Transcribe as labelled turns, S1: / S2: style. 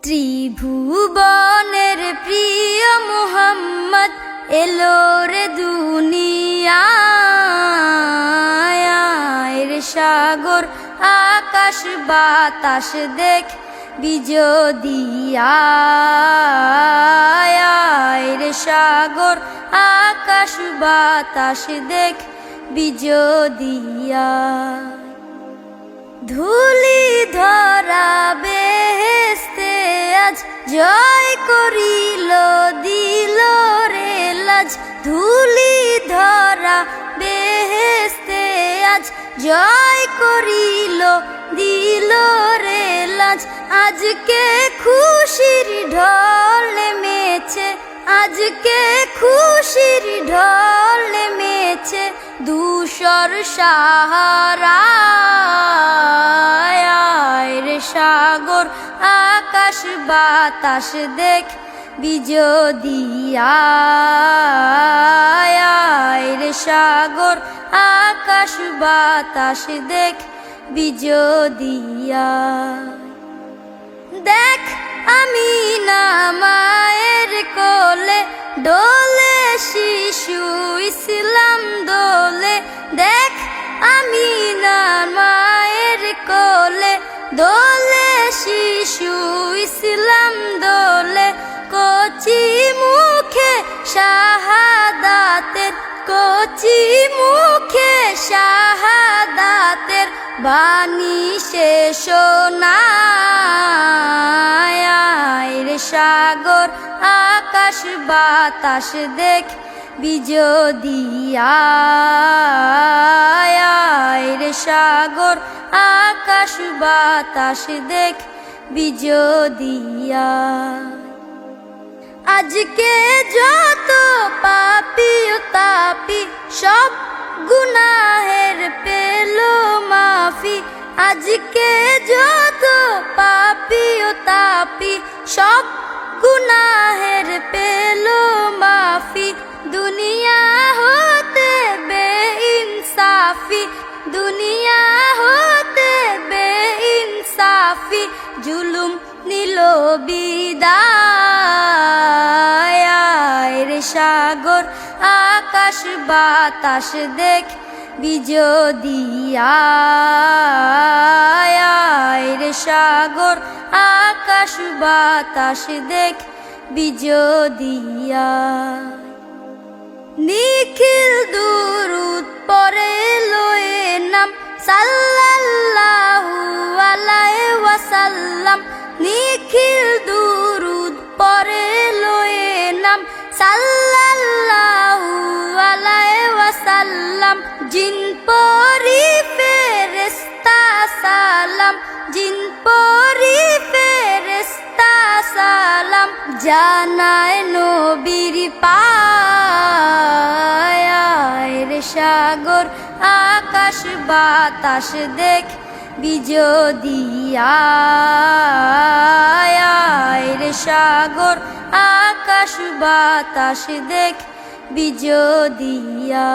S1: ত্রিভুবনের প্রিয় মুহাম্মদ এলো রে দুনিয়ায় রে সাগর আকাশ বাতাস দেখ বিজদিয়ায় রে সাগর আকাশ বাতাস দেখ বিজদিয়া ধুলি ধরা বেহেশতে আজ জয় করিল দিল রে লাজ ধুলি ধরা বেহেশতে আজ জয় করিল দিল রে লাজ আজকে খুশির ঢল নেমেছে আজকে খুশির ঢল নেমেছে ধূসর সাহারায় রে সাগর আকাশ বাতাস দেখ বিজদিয়ায় রে সাগর আকাশ বাতাস দেখ বিজদিয়া দেখ আমিনা মায়ের কোলে দোলে শিশু ইসলাম দোলে দেখ আমিনা মায়ের কোলে দোলে শিশু ইসলাম দোলে কচি মুখে শাহাদাতের কচি মুখে শাহাদাতের বাণী সে শোনায় রে সাগর আকাশ বাতাস দেখ বিজদিয়ায় রে সাগর আকাশ বাতাস দেখ বিজদিয়া আজকে যত পাপী ও তাপী সব গুনাহের পেল মাফি আজকে যত পাপী ও তাপী সব গুনাহের পেল মাফি দুনিয়া হতে বেইনসাফি দুনিয়া হতে বেইনসাফি জুলুম নিল বিদায় রে সাগর আকাশ বাতাস দেখ বিজদিয়ায় রে সাগর আকাশ বাতাস দেখ বিজদিয়া নিখিল দুরুদ পরে লয়ে নাম সাল্লাল্লাহু আলাইহি ওয়াসাল্লাম নিখিল দুরুদ পরে লয়ে নাম সাল্লাল্লাহু আলাইহি ওয়াসাল্লাম জিন পরি ফেরেশতা সালাম জিন পরি ফেরেশতা সালাম জানায় নবীর পায় রে সাগর আকাশ বাতাস দেখ বিজদিয়ায় রে সাগর আকাশ বাতাস দেখ বিজদিয়া